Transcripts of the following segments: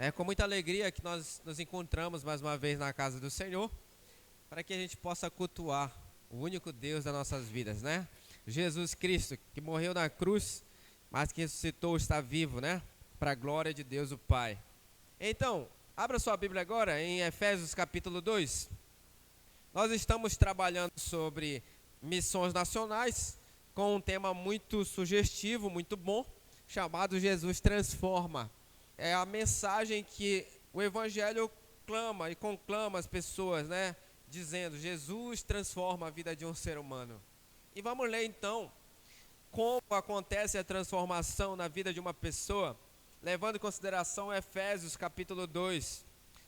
É com muita alegria que nós nos encontramos mais uma vez na casa do Senhor, para que a gente possa cultuar o único Deus das nossas vidas, né? Jesus Cristo, que morreu na cruz, mas que ressuscitou, está vivo, né? Para a glória de Deus o Pai. Então, abra sua Bíblia agora em Efésios capítulo 2. Nós estamos trabalhando sobre missões nacionais, com um tema muito sugestivo, muito bom, chamado Jesus Transforma. É a mensagem que o Evangelho clama e conclama as pessoas, né? Dizendo, Jesus transforma a vida de um ser humano. E vamos ler então como acontece a transformação na vida de uma pessoa, levando em consideração Efésios capítulo 2.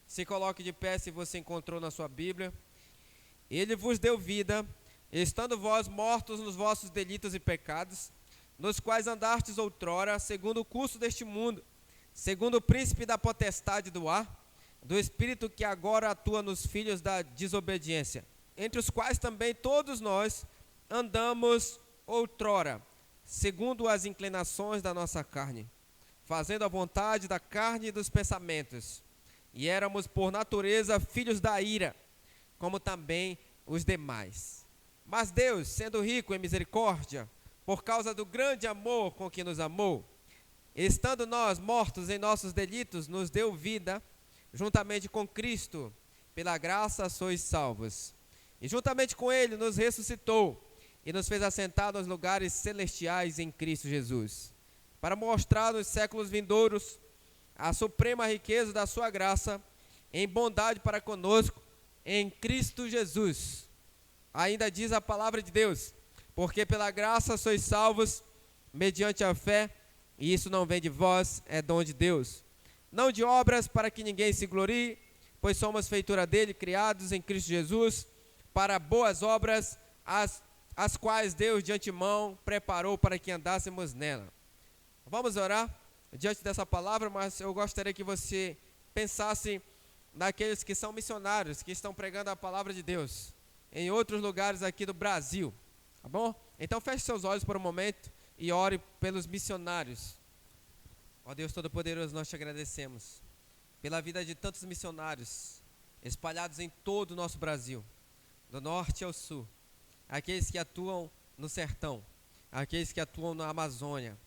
Se coloque de pé se você encontrou na sua Bíblia. Ele vos deu vida, estando vós mortos nos vossos delitos e pecados, nos quais andastes outrora, segundo o curso deste mundo, segundo o príncipe da potestade do ar, do espírito que agora atua nos filhos da desobediência, entre os quais também todos nós andamos outrora, segundo as inclinações da nossa carne, fazendo a vontade da carne e dos pensamentos, e éramos por natureza filhos da ira, como também os demais. Mas Deus, sendo rico em misericórdia, por causa do grande amor com que nos amou, estando nós mortos em nossos delitos, nos deu vida, juntamente com Cristo, pela graça sois salvos. E juntamente com Ele nos ressuscitou, e nos fez assentar nos lugares celestiais em Cristo Jesus, para mostrar nos séculos vindouros a suprema riqueza da sua graça, em bondade para conosco, em Cristo Jesus. Ainda diz a palavra de Deus, porque pela graça sois salvos, mediante a fé, e isso não vem de vós, é dom de Deus. Não de obras para que ninguém se glorie, pois somos feitura dele, criados em Cristo Jesus, para boas obras, as quais Deus de antemão preparou para que andássemos nela. Vamos orar diante dessa palavra, mas eu gostaria que você pensasse naqueles que são missionários, que estão pregando a palavra de Deus em outros lugares aqui do Brasil, tá bom? Então feche seus olhos por um momento e ore pelos missionários. Ó Deus Todo-Poderoso, nós te agradecemos pela vida de tantos missionários espalhados em todo o nosso Brasil, do norte ao sul, aqueles que atuam no sertão, aqueles que atuam na Amazônia,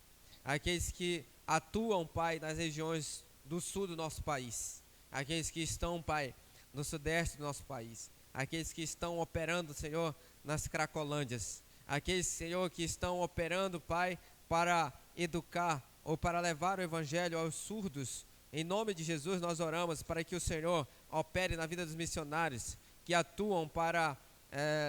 aqueles que atuam, Pai, nas regiões do sul do nosso país, aqueles que estão, Pai, no sudeste do nosso país, aqueles que estão operando, Senhor, nas Cracolândias, aqueles, Senhor, que estão operando, Pai, para educar ou para levar o Evangelho aos surdos. Em nome de Jesus nós oramos para que o Senhor opere na vida dos missionários que atuam para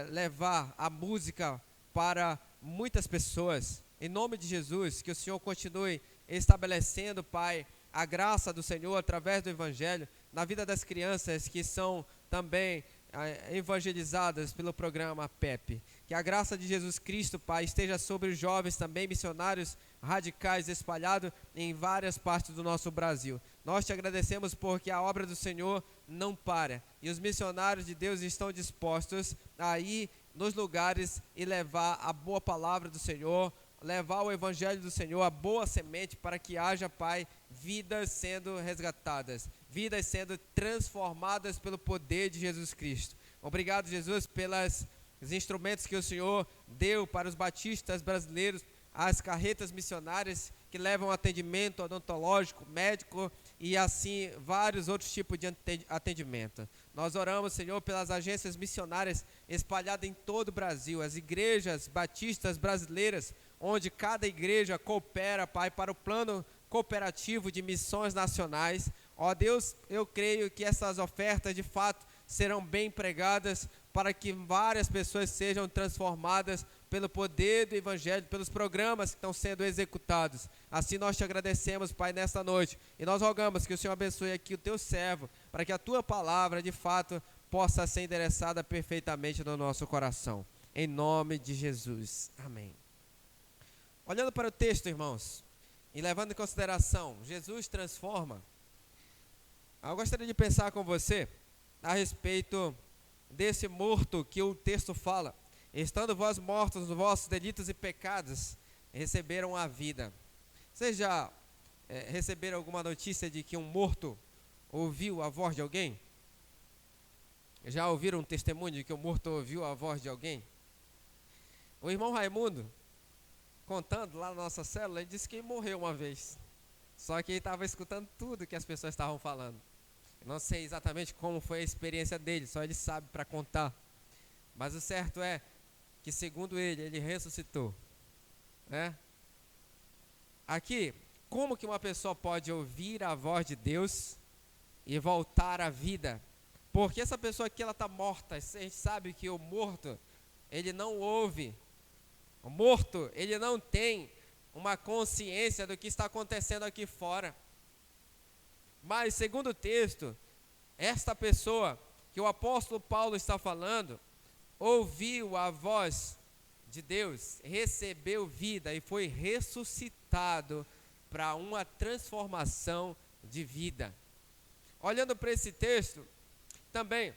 levar a música para muitas pessoas. Em nome de Jesus, que o Senhor continue estabelecendo, Pai, a graça do Senhor através do Evangelho na vida das crianças que são também evangelizadas pelo programa PEP. Que a graça de Jesus Cristo, Pai, esteja sobre os jovens também missionários radicais espalhados em várias partes do nosso Brasil. Nós te agradecemos porque a obra do Senhor não para e os missionários de Deus estão dispostos a ir nos lugares e levar a boa palavra do Senhor, levar o Evangelho do Senhor, a boa semente, para que haja, Pai, vidas sendo resgatadas, vidas sendo transformadas pelo poder de Jesus Cristo. Obrigado, Jesus, pelos instrumentos que o Senhor deu para os batistas brasileiros, as carretas missionárias que levam atendimento odontológico, médico e assim vários outros tipos de atendimento. Nós oramos, Senhor, pelas agências missionárias espalhadas em todo o Brasil, as igrejas batistas brasileiras, onde cada igreja coopera, Pai, para o plano cooperativo de missões nacionais. Ó Deus, eu creio que essas ofertas de fato serão bem empregadas para que várias pessoas sejam transformadas pelo poder do Evangelho, pelos programas que estão sendo executados. Assim nós te agradecemos, Pai, nesta noite, e nós rogamos que o Senhor abençoe aqui o teu servo, para que a tua palavra de fato possa ser endereçada perfeitamente no nosso coração. Em nome de Jesus. Amém. Olhando para o texto, irmãos, e levando em consideração, Jesus transforma, eu gostaria de pensar com você a respeito desse morto que o texto fala. Estando vós mortos nos vossos delitos e pecados, receberam a vida. Vocês já receberam alguma notícia de que um morto ouviu a voz de alguém? Já ouviram um testemunho de que o morto ouviu a voz de alguém? O irmão Raimundo, contando lá na nossa célula, ele disse que morreu uma vez. Só que ele estava escutando tudo que as pessoas estavam falando. Eu não sei exatamente como foi a experiência dele, só ele sabe para contar. Mas o certo é que, segundo ele ressuscitou. Né? Aqui, como que uma pessoa pode ouvir a voz de Deus e voltar à vida? Porque essa pessoa aqui, ela está morta. A gente sabe que o morto, ele não ouve. O morto, ele não tem uma consciência do que está acontecendo aqui fora. Mas, segundo o texto, esta pessoa que o apóstolo Paulo está falando, ouviu a voz de Deus, recebeu vida e foi ressuscitado para uma transformação de vida. Olhando para esse texto, também,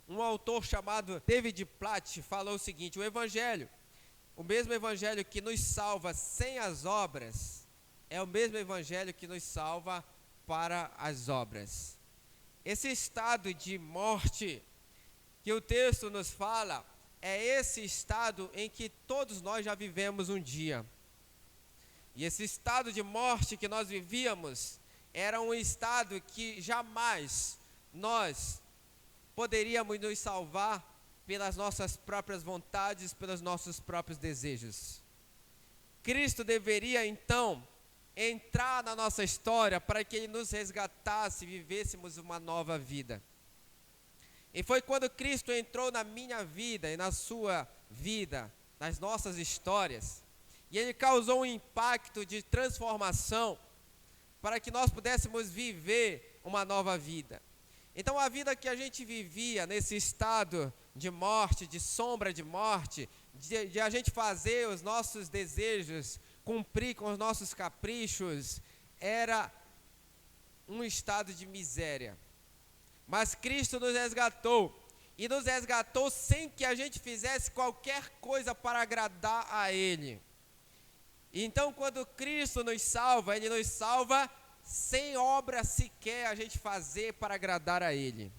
um autor chamado David Platt falou o seguinte: o evangelho, o mesmo evangelho que nos salva sem as obras, é o mesmo evangelho que nos salva para as obras. Esse estado de morte que o texto nos fala, é esse estado em que todos nós já vivemos um dia. E esse estado de morte que nós vivíamos, era um estado que jamais nós poderíamos nos salvar pelas nossas próprias vontades, pelos nossos próprios desejos. Cristo deveria então entrar na nossa história para que Ele nos resgatasse e vivêssemos uma nova vida. E foi quando Cristo entrou na minha vida e na sua vida, nas nossas histórias, e Ele causou um impacto de transformação para que nós pudéssemos viver uma nova vida. Então a vida que a gente vivia nesse estado de morte, de sombra de morte, de a gente fazer os nossos desejos, cumprir com os nossos caprichos, era um estado de miséria. Mas Cristo nos resgatou, e nos resgatou sem que a gente fizesse qualquer coisa para agradar a Ele. Então quando Cristo nos salva, Ele nos salva sem obra sequer a gente fazer para agradar a Ele.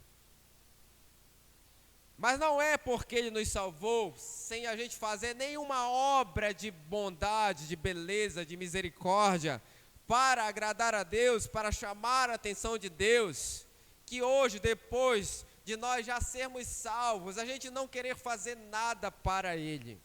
Mas não é porque Ele nos salvou sem a gente fazer nenhuma obra de bondade, de beleza, de misericórdia, para agradar a Deus, para chamar a atenção de Deus, que hoje, depois de nós já sermos salvos, a gente não querer fazer nada para Ele,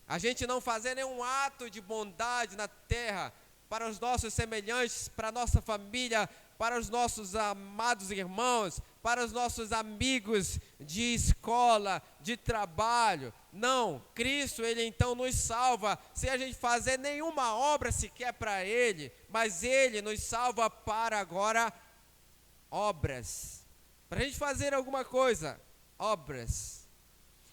a gente não fazer nenhum ato de bondade na terra, para os nossos semelhantes, para a nossa família, para os nossos amados irmãos, para os nossos amigos de escola, de trabalho. Não, Cristo, Ele então nos salva, sem a gente fazer nenhuma obra sequer para Ele, mas Ele nos salva para agora obras. Para a gente fazer alguma coisa, obras.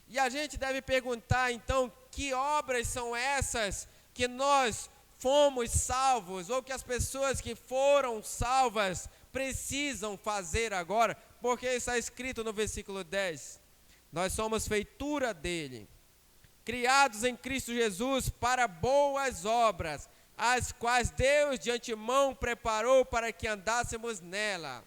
E a gente deve perguntar então, que obras são essas que nós fomos salvos, ou que as pessoas que foram salvas precisam fazer agora? Porque está escrito no versículo 10, nós somos feitura dele, criados em Cristo Jesus para boas obras, as quais Deus de antemão preparou para que andássemos nela.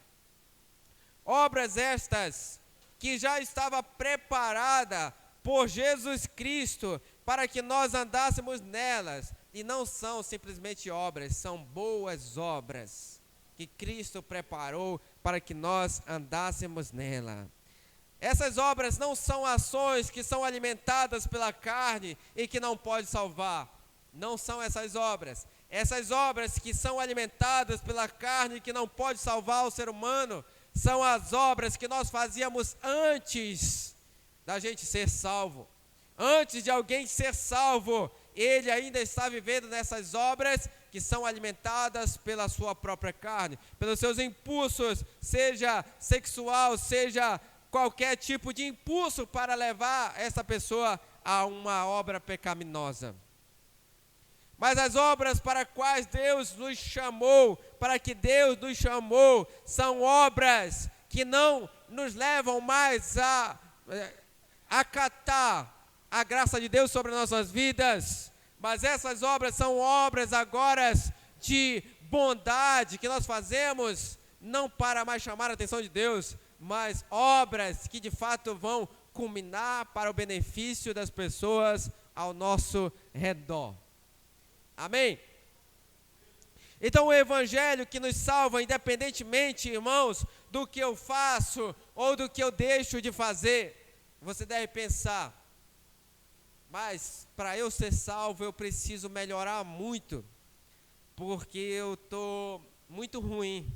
Obras estas que já estava preparada por Jesus Cristo para que nós andássemos nelas. E não são simplesmente obras, são boas obras que Cristo preparou para que nós andássemos nela. Essas obras não são ações que são alimentadas pela carne e que não pode salvar. Não são essas obras. Essas obras que são alimentadas pela carne e que não pode salvar o ser humano, são as obras que nós fazíamos antes da gente ser salvo. Antes de alguém ser salvo, ele ainda está vivendo nessas obras que são alimentadas pela sua própria carne, pelos seus impulsos, seja sexual, seja qualquer tipo de impulso para levar essa pessoa a uma obra pecaminosa. Mas as obras para as quais Deus nos chamou, para que Deus nos chamou, são obras que não nos levam mais a acatar a graça de Deus sobre nossas vidas, mas essas obras são obras agora de bondade que nós fazemos não para mais chamar a atenção de Deus, mas obras que de fato vão culminar para o benefício das pessoas ao nosso redor. Amém? Então o evangelho que nos salva, independentemente, irmãos, do que eu faço ou do que eu deixo de fazer, você deve pensar, mas para eu ser salvo eu preciso melhorar muito, porque eu estou muito ruim.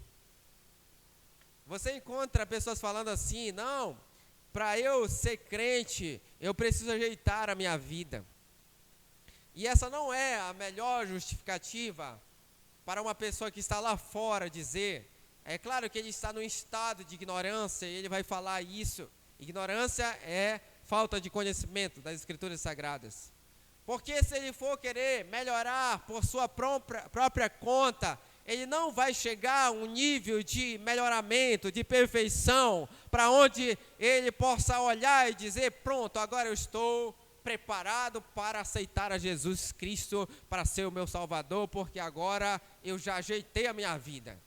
Você encontra pessoas falando assim, não, para eu ser crente eu preciso ajeitar a minha vida. E essa não é a melhor justificativa para uma pessoa que está lá fora dizer. É claro que ele está num estado de ignorância e ele vai falar isso. Ignorância é falta de conhecimento das Escrituras Sagradas. Porque se ele for querer melhorar por sua própria conta, ele não vai chegar a um nível de melhoramento, de perfeição, para onde ele possa olhar e dizer, pronto, agora eu estou preparado para aceitar a Jesus Cristo para ser o meu Salvador, porque agora eu já ajeitei a minha vida.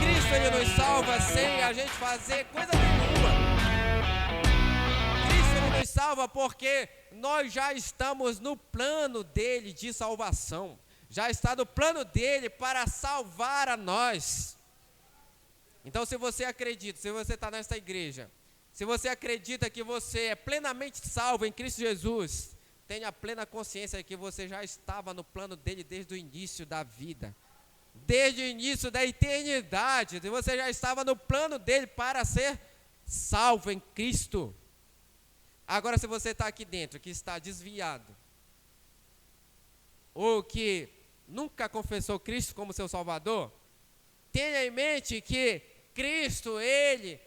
Cristo, ele nos salva sem a gente fazer coisa nenhuma. Cristo, ele nos salva porque nós já estamos no plano dele de salvação. Já está no plano dele para salvar a nós. Então, se você acredita, se você está nesta igreja, se você acredita que você é plenamente salvo em Cristo Jesus, tenha plena consciência que você já estava no plano dele desde o início da vida. Desde o início da eternidade, você já estava no plano dele para ser salvo em Cristo. Agora, se você está aqui dentro, que está desviado, ou que nunca confessou Cristo como seu Salvador, tenha em mente que Cristo, ele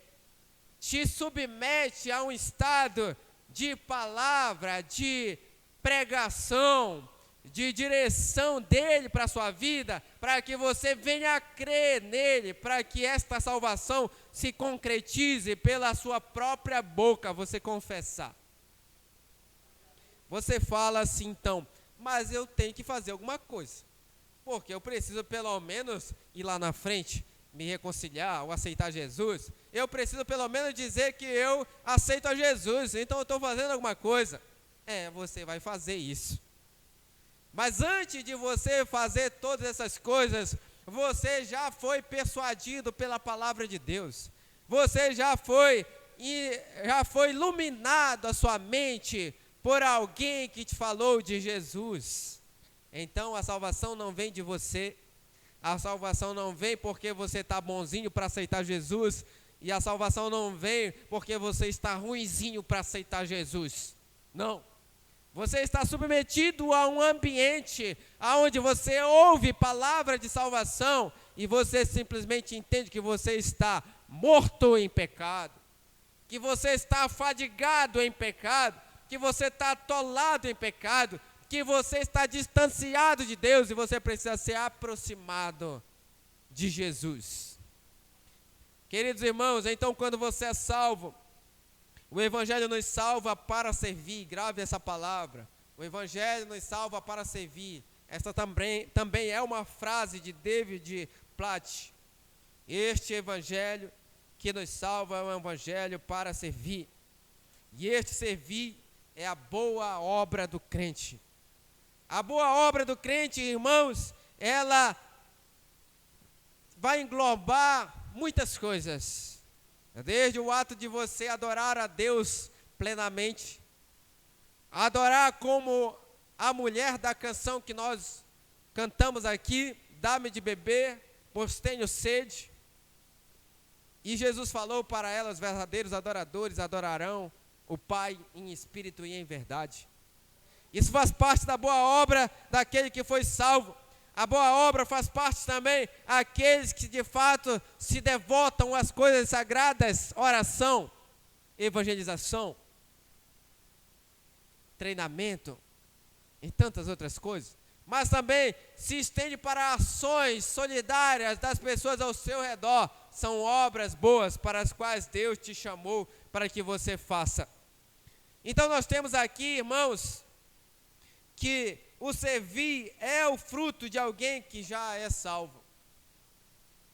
te submete a um estado de palavra, de pregação, de direção dele para a sua vida, para que você venha a crer nele, para que esta salvação se concretize pela sua própria boca, você confessar. Você fala assim, então, mas eu tenho que fazer alguma coisa, porque eu preciso pelo menos ir lá na frente, me reconciliar ou aceitar Jesus. Eu preciso pelo menos dizer que eu aceito a Jesus, então eu estou fazendo alguma coisa. Você vai fazer isso. Mas antes de você fazer todas essas coisas, você já foi persuadido pela palavra de Deus. Você já foi iluminado a sua mente por alguém que te falou de Jesus. Então a salvação não vem de você. A salvação não vem porque você está bonzinho para aceitar Jesus. E a salvação não vem porque você está ruinzinho para aceitar Jesus. Não. Você está submetido a um ambiente onde você ouve palavra de salvação e você simplesmente entende que você está morto em pecado, que você está afadigado em pecado, que você está atolado em pecado, que você está distanciado de Deus e você precisa ser aproximado de Jesus. Queridos irmãos, então quando você é salvo, o Evangelho nos salva para servir, grave essa palavra. O Evangelho nos salva para servir. Esta também é uma frase de David Platt. Este Evangelho que nos salva é um Evangelho para servir. E este servir é a boa obra do crente. A boa obra do crente, irmãos, ela vai englobar muitas coisas. Desde o ato de você adorar a Deus plenamente, adorar como a mulher da canção que nós cantamos aqui, dá-me de beber, pois tenho sede. E Jesus falou para ela, os verdadeiros adoradores adorarão o Pai em espírito e em verdade. Isso faz parte da boa obra daquele que foi salvo. A boa obra faz parte também aqueles que de fato se devotam às coisas sagradas, oração, evangelização, treinamento e tantas outras coisas. Mas também se estende para ações solidárias das pessoas ao seu redor. São obras boas para as quais Deus te chamou para que você faça. Então nós temos aqui, irmãos, que o servir é o fruto de alguém que já é salvo.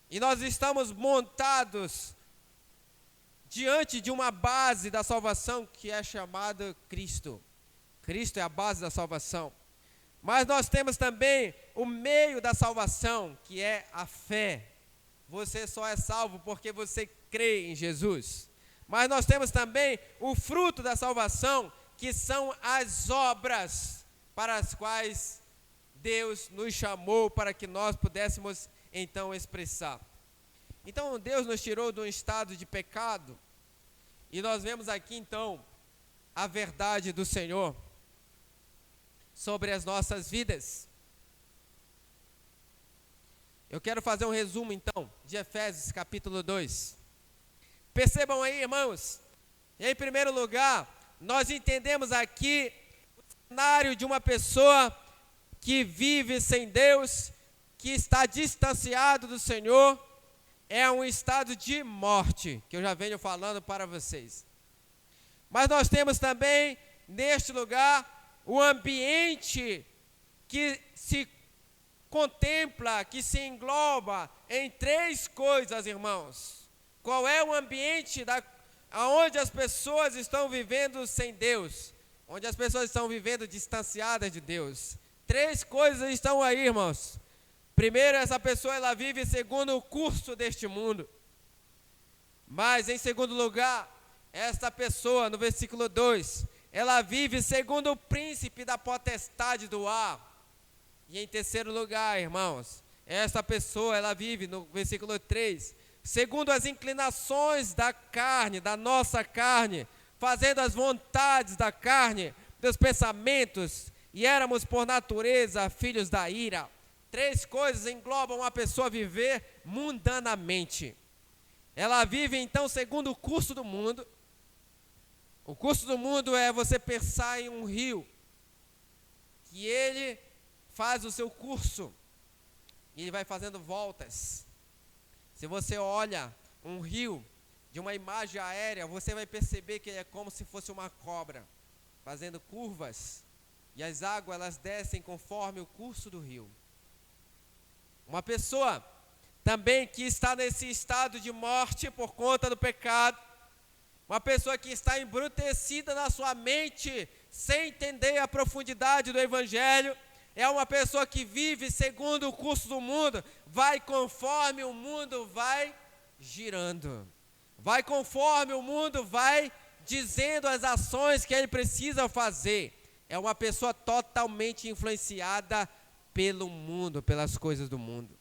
E nós estamos montados diante de uma base da salvação que é chamada Cristo. Cristo é a base da salvação. Mas nós temos também o meio da salvação, que é a fé. Você só é salvo porque você crê em Jesus. Mas nós temos também o fruto da salvação, que são as obras para as quais Deus nos chamou para que nós pudéssemos então expressar. Então Deus nos tirou de um estado de pecado e nós vemos aqui então a verdade do Senhor sobre as nossas vidas. Eu quero fazer um resumo então de Efésios capítulo 2. Percebam aí, irmãos, em primeiro lugar, nós entendemos aqui o cenário de uma pessoa que vive sem Deus, que está distanciado do Senhor, é um estado de morte, que eu já venho falando para vocês. Mas nós temos também, neste lugar, o ambiente que se contempla, que se engloba em três coisas, irmãos. Qual é o ambiente onde as pessoas estão vivendo sem Deus? Onde as pessoas estão vivendo distanciadas de Deus. Três coisas estão aí, irmãos. Primeiro, essa pessoa ela vive segundo o curso deste mundo. Mas, em segundo lugar, esta pessoa, no versículo 2, ela vive segundo o príncipe da potestade do ar. E em terceiro lugar, irmãos, esta pessoa, ela vive, no versículo 3, segundo as inclinações da carne, da nossa carne, fazendo as vontades da carne, dos pensamentos, e éramos por natureza filhos da ira. Três coisas englobam a pessoa viver mundanamente. Ela vive então segundo o curso do mundo. O curso do mundo é você pensar em um rio, que ele faz o seu curso, e ele vai fazendo voltas. Se você olha um rio de uma imagem aérea, você vai perceber que ele é como se fosse uma cobra, fazendo curvas, e as águas elas descem conforme o curso do rio. Uma pessoa também que está nesse estado de morte por conta do pecado, uma pessoa que está embrutecida na sua mente, sem entender a profundidade do Evangelho, é uma pessoa que vive segundo o curso do mundo, vai conforme o mundo vai girando, vai conforme o mundo vai dizendo as ações que ele precisa fazer. É uma pessoa totalmente influenciada pelo mundo, pelas coisas do mundo.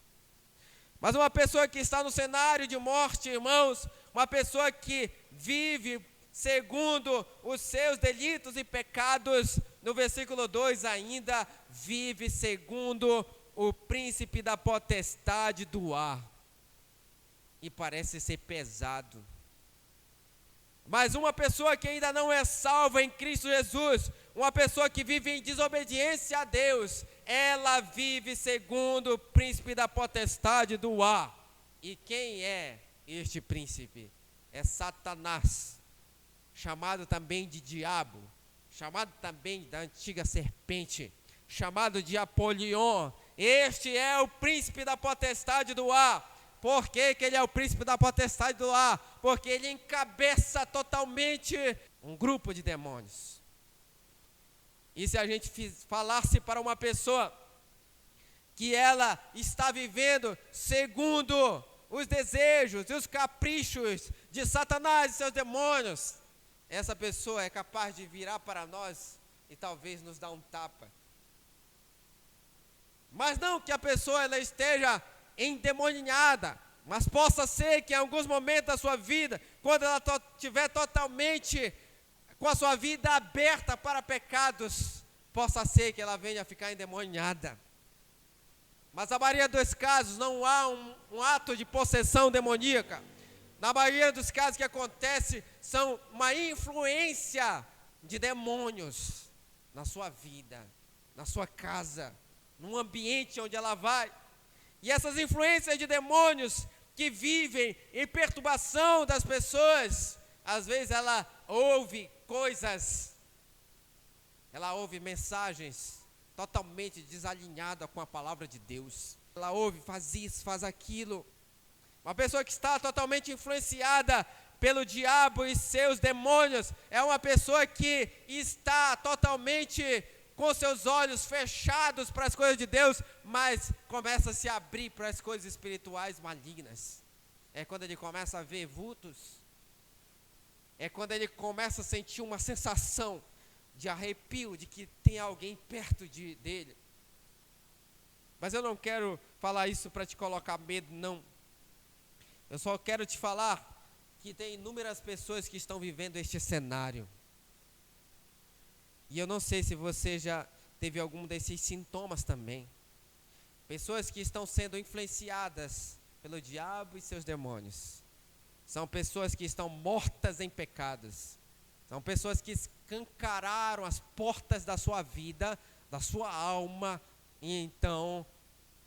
Mas uma pessoa que está no cenário de morte, irmãos, uma pessoa que vive segundo os seus delitos e pecados, no versículo 2 ainda, vive segundo o príncipe da potestade do ar. E parece ser pesado. Mas uma pessoa que ainda não é salva em Cristo Jesus, uma pessoa que vive em desobediência a Deus, ela vive segundo o príncipe da potestade do ar. E quem é este príncipe? É Satanás, chamado também de diabo, chamado também da antiga serpente, chamado de Apolion. Este é o príncipe da potestade do ar. Por que ele é o príncipe da potestade do ar? Porque ele encabeça totalmente um grupo de demônios. E se a gente falasse para uma pessoa que ela está vivendo segundo os desejos e os caprichos de Satanás e seus demônios, essa pessoa é capaz de virar para nós e talvez nos dar um tapa. Mas não que a pessoa ela esteja endemoniada, mas possa ser que em alguns momentos da sua vida, quando ela estiver totalmente com a sua vida aberta para pecados, possa ser que ela venha a ficar endemoniada. Mas na maioria dos casos não há um ato de possessão demoníaca. Na maioria dos casos que acontece são uma influência de demônios na sua vida, na sua casa, num ambiente onde ela vai. E essas influências de demônios que vivem em perturbação das pessoas, às vezes ela ouve coisas, ela ouve mensagens totalmente desalinhadas com a palavra de Deus. Ela ouve, faz isso, faz aquilo. Uma pessoa que está totalmente influenciada pelo diabo e seus demônios é uma pessoa que está totalmente com seus olhos fechados para as coisas de Deus, mas começa a se abrir para as coisas espirituais malignas. É quando ele começa a ver vultos, é quando ele começa a sentir uma sensação de arrepio, de que tem alguém perto dele. Mas eu não quero falar isso para te colocar medo, não. Eu só quero te falar que tem inúmeras pessoas que estão vivendo este cenário. E eu não sei se você já teve algum desses sintomas também. Pessoas que estão sendo influenciadas pelo diabo e seus demônios. São pessoas que estão mortas em pecados. São pessoas que escancararam as portas da sua vida, da sua alma. E então,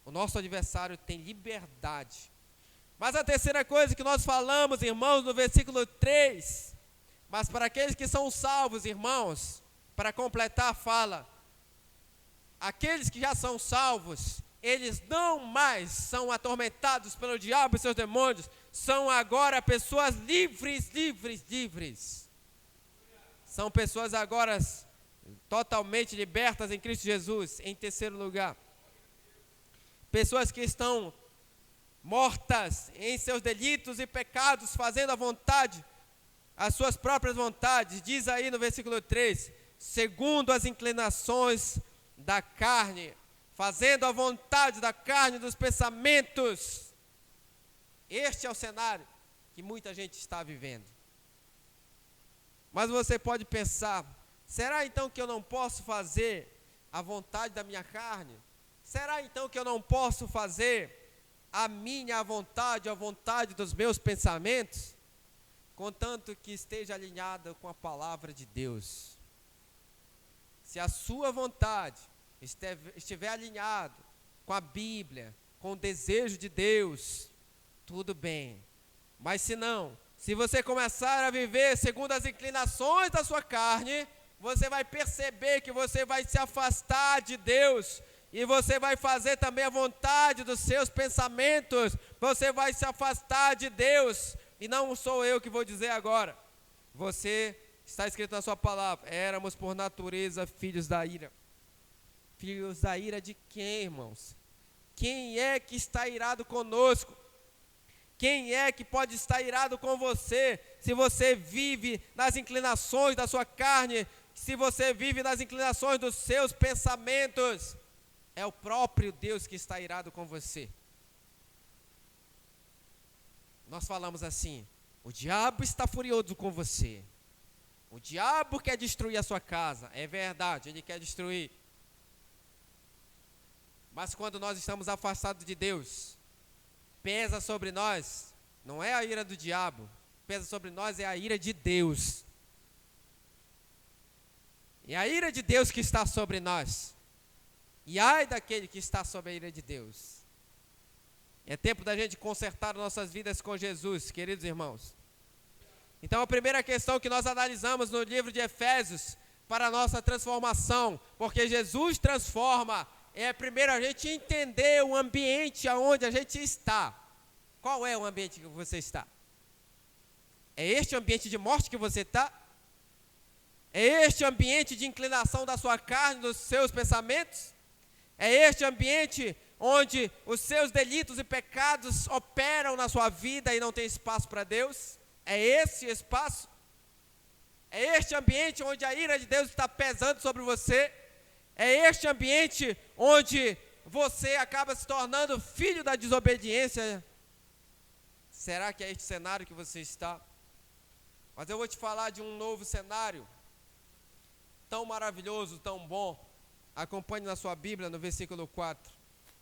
o nosso adversário tem liberdade. Mas a terceira coisa que nós falamos, irmãos, no versículo 3. Mas para aqueles que são salvos, irmãos, para completar, fala: aqueles que já são salvos, eles não mais são atormentados pelo diabo e seus demônios, são agora pessoas livres. São pessoas agora totalmente libertas em Cristo Jesus. Em terceiro lugar, pessoas que estão mortas em seus delitos e pecados, fazendo a vontade, as suas próprias vontades. Diz aí no versículo 3, segundo as inclinações da carne, fazendo a vontade da carne, dos pensamentos. Este é o cenário que muita gente está vivendo. Mas você pode pensar: será então que eu não posso fazer a vontade da minha carne? Será então que eu não posso fazer a minha vontade, a vontade dos meus pensamentos? Contanto que esteja alinhada com a palavra de Deus. Se a sua vontade estiver alinhado com a Bíblia, com o desejo de Deus, tudo bem. Mas se não, se você começar a viver segundo as inclinações da sua carne, você vai perceber que você vai se afastar de Deus, e você vai fazer também a vontade dos seus pensamentos, você vai se afastar de Deus, e não sou eu que vou dizer agora, você, está escrito na sua palavra, éramos por natureza filhos da ira. Filhos da ira de quem, irmãos? Quem é que está irado conosco? Quem é que pode estar irado com você, se você vive nas inclinações da sua carne, se você vive nas inclinações dos seus pensamentos? É o próprio Deus que está irado com você. Nós falamos assim: o diabo está furioso com você. O diabo quer destruir a sua casa. É verdade, ele quer destruir. Mas quando nós estamos afastados de Deus, pesa sobre nós, não é a ira do diabo, pesa sobre nós é a ira de Deus. É a ira de Deus que está sobre nós. E ai daquele que está sob a ira de Deus. É tempo da gente consertar nossas vidas com Jesus, queridos irmãos. Então a primeira questão que nós analisamos no livro de Efésios, para a nossa transformação, porque Jesus transforma, é primeiro a gente entender o ambiente onde a gente está. Qual é o ambiente que você está? É este ambiente de morte que você está? É este ambiente de inclinação da sua carne, dos seus pensamentos? É este ambiente onde os seus delitos e pecados operam na sua vida e não tem espaço para Deus? É esse espaço? É este ambiente onde a ira de Deus está pesando sobre você? É este ambiente onde você acaba se tornando filho da desobediência? Será que é este cenário que você está? Mas eu vou te falar de um novo cenário, tão maravilhoso, tão bom. Acompanhe na sua Bíblia, no versículo 4.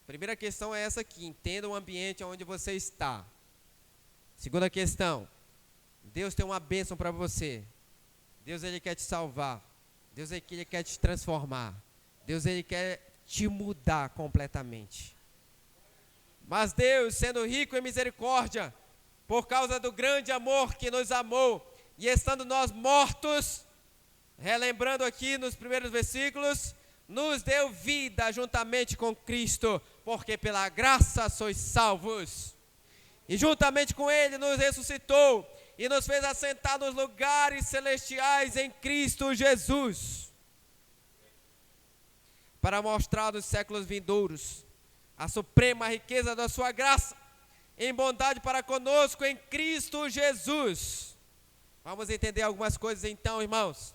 Primeira questão é essa aqui: entenda o ambiente onde você está. Segunda questão: Deus tem uma bênção para você. Deus, Ele quer te salvar. Deus, Ele quer te transformar. Deus, Ele quer te mudar completamente. Mas Deus, sendo rico em misericórdia, por causa do grande amor que nos amou, e estando nós mortos, relembrando aqui nos primeiros versículos, nos deu vida juntamente com Cristo, porque pela graça sois salvos. E juntamente com ele nos ressuscitou e nos fez assentar nos lugares celestiais em Cristo Jesus, para mostrar nos séculos vindouros a suprema riqueza da sua graça em bondade para conosco em Cristo Jesus. Vamos entender algumas coisas então, irmãos.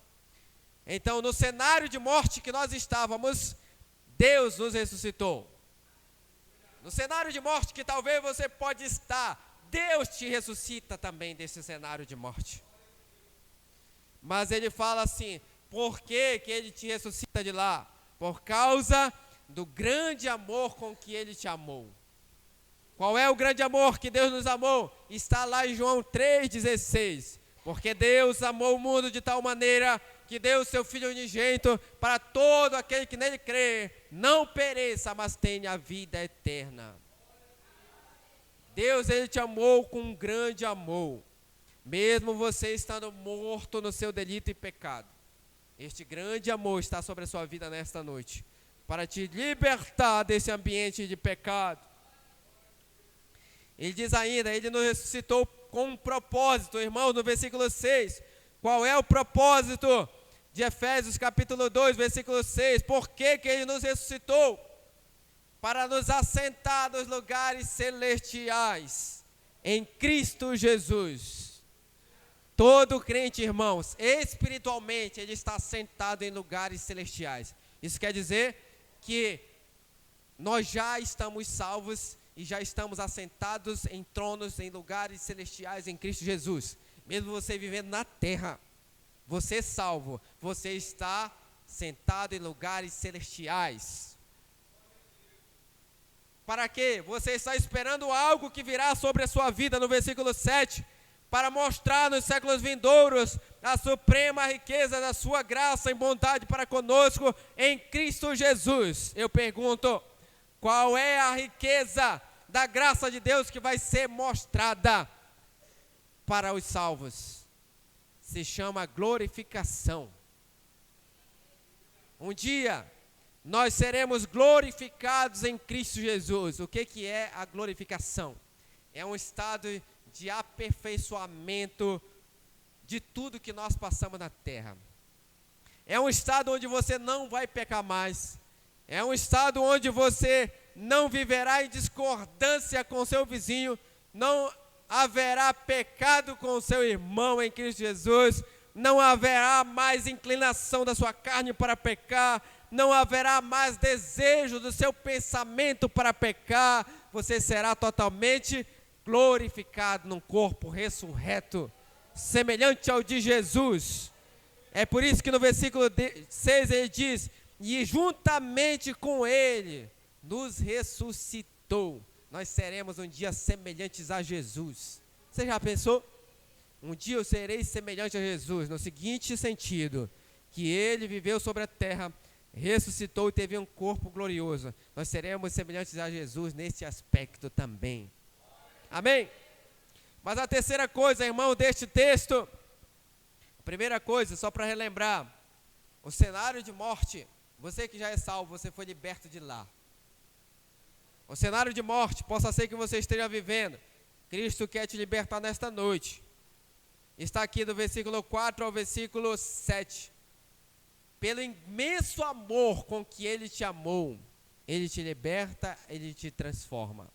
Então, no cenário de morte que nós estávamos, Deus nos ressuscitou. No cenário de morte que talvez você pode estar, Deus te ressuscita também desse cenário de morte. Mas ele fala assim, por que que ele te ressuscita de lá? Por causa do grande amor com que ele te amou. Qual é o grande amor que Deus nos amou? Está lá em João 3,16. Porque Deus amou o mundo de tal maneira que deu o seu Filho unigênito para todo aquele que nele crê, não pereça, mas tenha a vida eterna. Deus, ele te amou com um grande amor, mesmo você estando morto no seu delito e pecado. Este grande amor está sobre a sua vida nesta noite, para te libertar desse ambiente de pecado. Ele diz ainda, ele nos ressuscitou com um propósito, irmão, no versículo 6. Qual é o propósito de Efésios capítulo 2, versículo 6? Por que que ele nos ressuscitou? Para nos assentar nos lugares celestiais, em Cristo Jesus. Todo crente, irmãos, espiritualmente, ele está sentado em lugares celestiais. Isso quer dizer que nós já estamos salvos e já estamos assentados em tronos, em lugares celestiais em Cristo Jesus. Mesmo você vivendo na terra, você é salvo, você está sentado em lugares celestiais. Para quê? Você está esperando algo que virá sobre a sua vida, no versículo 7, para mostrar nos séculos vindouros a suprema riqueza da sua graça em bondade para conosco em Cristo Jesus. Eu pergunto, qual é a riqueza da graça de Deus que vai ser mostrada para os salvos? Se chama glorificação. Um dia nós seremos glorificados em Cristo Jesus. O que é a glorificação? É um estado de aperfeiçoamento de tudo que nós passamos na terra. É um estado onde você não vai pecar mais. É um estado onde você não viverá em discordância com seu vizinho, não haverá pecado com seu irmão em Cristo Jesus, não haverá mais inclinação da sua carne para pecar, não haverá mais desejo do seu pensamento para pecar. Você será totalmente glorificado num corpo ressurreto, semelhante ao de Jesus. É por isso que no versículo 6 ele diz, e juntamente com ele nos ressuscitou. Nós seremos um dia semelhantes a Jesus. Você já pensou? Um dia eu serei semelhante a Jesus, no seguinte sentido, que ele viveu sobre a terra, ressuscitou e teve um corpo glorioso. Nós seremos semelhantes a Jesus nesse aspecto também. Amém? Mas a terceira coisa, irmão, deste texto, a primeira coisa, só para relembrar, o cenário de morte, você que já é salvo, você foi liberto de lá. O cenário de morte, possa ser que você esteja vivendo, Cristo quer te libertar nesta noite. Está aqui do versículo 4 ao versículo 7. Pelo imenso amor com que ele te amou, ele te liberta, ele te transforma.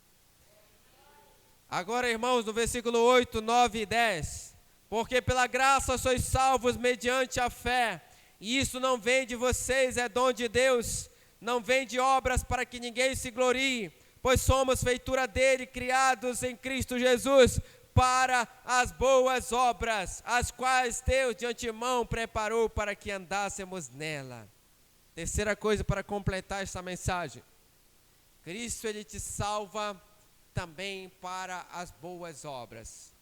Agora, irmãos, no versículo 8, 9 e 10. Porque pela graça sois salvos mediante a fé, e isso não vem de vocês, é dom de Deus, não vem de obras para que ninguém se glorie, pois somos feitura dele, criados em Cristo Jesus, para as boas obras, as quais Deus de antemão preparou para que andássemos nela. Terceira coisa para completar esta mensagem. Cristo, ele te salva também para as boas obras.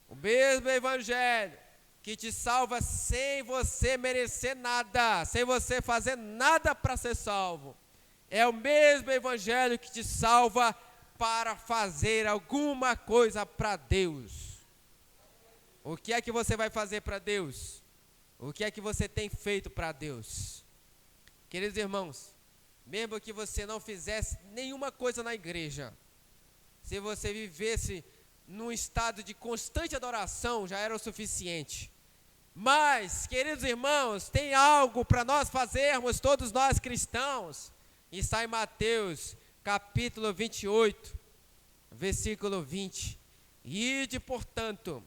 O mesmo evangelho que te salva sem você merecer nada, sem você fazer nada para ser salvo, é o mesmo evangelho que te salva para fazer alguma coisa para Deus. O que é que você vai fazer para Deus? O que é que você tem feito para Deus? Queridos irmãos, mesmo que você não fizesse nenhuma coisa na igreja, se você vivesse num estado de constante adoração já era o suficiente. Mas, queridos irmãos, tem algo para nós fazermos, todos nós cristãos. E está em Mateus, capítulo 28, versículo 20. Ide, portanto,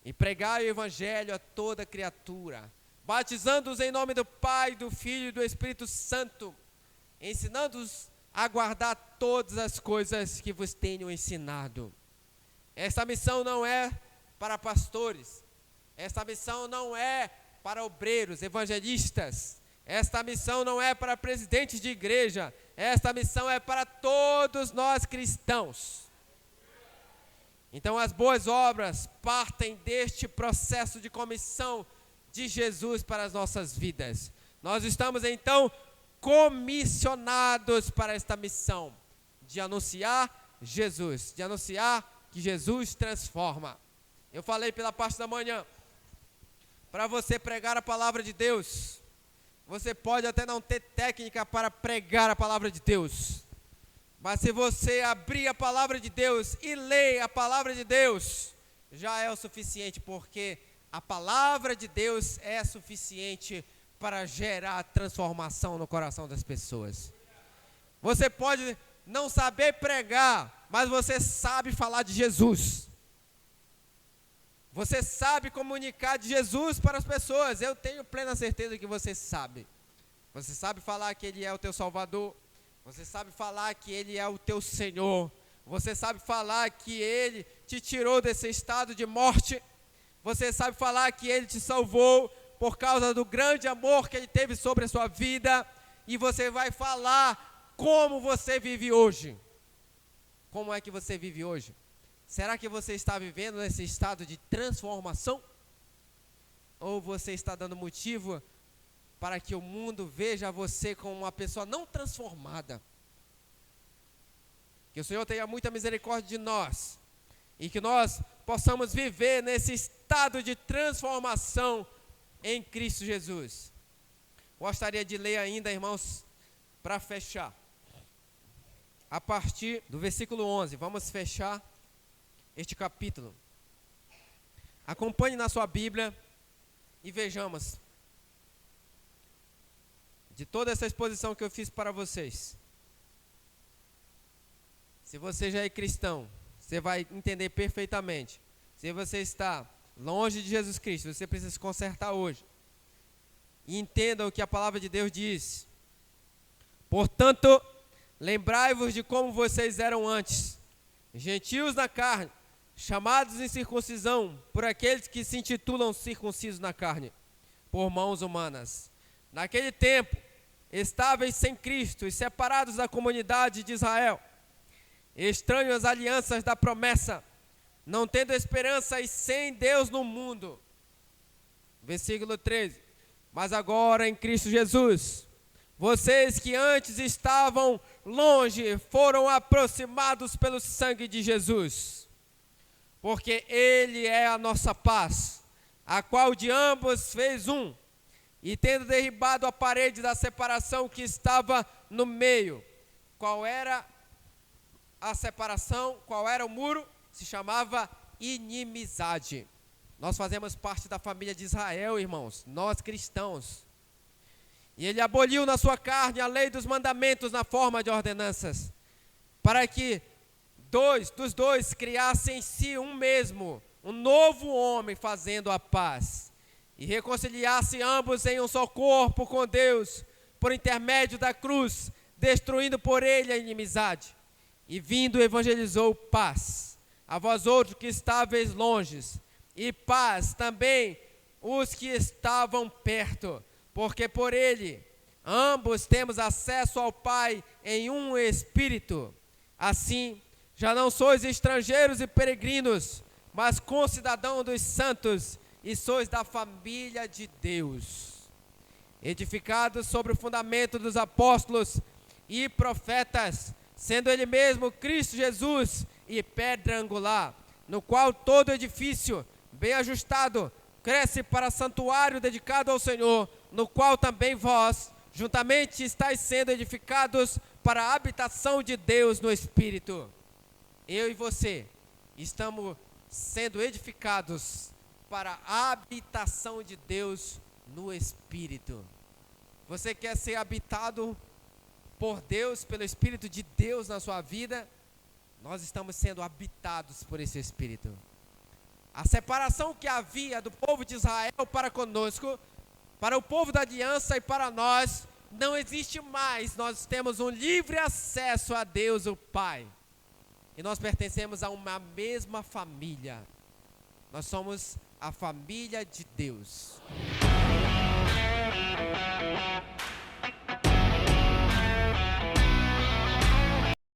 e pregai o evangelho a toda criatura, batizando-os em nome do Pai, do Filho e do Espírito Santo, ensinando-os a guardar todas as coisas que vos tenho ensinado. Esta missão não é para pastores, esta missão não é para obreiros, evangelistas, esta missão não é para presidentes de igreja, esta missão é para todos nós cristãos. Então as boas obras partem deste processo de comissão de Jesus para as nossas vidas. Nós estamos então comissionados para esta missão de anunciar Jesus, de anunciar que Jesus transforma. Eu falei pela parte da manhã, para você pregar a palavra de Deus, você pode até não ter técnica para pregar a palavra de Deus, mas se você abrir a palavra de Deus e ler a palavra de Deus, já é o suficiente, porque a palavra de Deus é suficiente para gerar transformação no coração das pessoas. Você pode não saber pregar, mas você sabe falar de Jesus. Você sabe comunicar de Jesus para as pessoas. Eu tenho plena certeza que você sabe. Você sabe falar que Ele é o teu Salvador. Você sabe falar que Ele é o teu Senhor. Você sabe falar que Ele te tirou desse estado de morte. Você sabe falar que Ele te salvou por causa do grande amor que Ele teve sobre a sua vida. E você vai falar como você vive hoje. Como é que você vive hoje? Será que você está vivendo nesse estado de transformação? Ou você está dando motivo para que o mundo veja você como uma pessoa não transformada? Que o Senhor tenha muita misericórdia de nós e que nós possamos viver nesse estado de transformação em Cristo Jesus. Gostaria de ler ainda, irmãos, para fechar, a partir do versículo 11. Vamos fechar este capítulo. Acompanhe na sua Bíblia e vejamos, de toda essa exposição que eu fiz para vocês, se você já é cristão, você vai entender perfeitamente. Se você está longe de Jesus Cristo, você precisa se consertar hoje. E entenda o que a palavra de Deus diz. Portanto, lembrai-vos de como vocês eram antes, gentios na carne, chamados em circuncisão por aqueles que se intitulam circuncisos na carne, por mãos humanas. Naquele tempo, estáveis sem Cristo e separados da comunidade de Israel, estranhos às alianças da promessa, não tendo esperança e sem Deus no mundo. Versículo 13. Mas agora em Cristo Jesus, vocês que antes estavam longe foram aproximados pelo sangue de Jesus. Porque Ele é a nossa paz, a qual de ambos fez um, e tendo derribado a parede da separação que estava no meio. Qual era a separação? Qual era o muro? Se chamava inimizade. Nós fazemos parte da família de Israel, irmãos, nós cristãos. E Ele aboliu na sua carne a lei dos mandamentos na forma de ordenanças, para que dos dois criassem em si um mesmo, um novo homem, fazendo a paz, e reconciliasse ambos em um só corpo com Deus, por intermédio da cruz, destruindo por ele a inimizade. E vindo evangelizou paz a vós outros que estáveis longes, e paz também os que estavam perto, porque por ele ambos temos acesso ao Pai em um Espírito. Assim, já não sois estrangeiros e peregrinos, mas concidadãos dos santos, e sois da família de Deus, edificados sobre o fundamento dos apóstolos e profetas, sendo Ele mesmo Cristo Jesus e pedra angular, no qual todo edifício, bem ajustado, cresce para santuário dedicado ao Senhor, no qual também vós, juntamente, estáis sendo edificados para a habitação de Deus no Espírito. Eu e você Estamos sendo edificados para a habitação de Deus no Espírito. Você quer ser habitado por Deus, pelo Espírito de Deus na sua vida? Nós estamos sendo habitados por esse Espírito. A separação que havia do povo de Israel para conosco, para o povo da aliança e para nós, não existe mais. Nós temos um livre acesso a Deus, o Pai. E nós pertencemos a uma mesma família. Nós somos a família de Deus.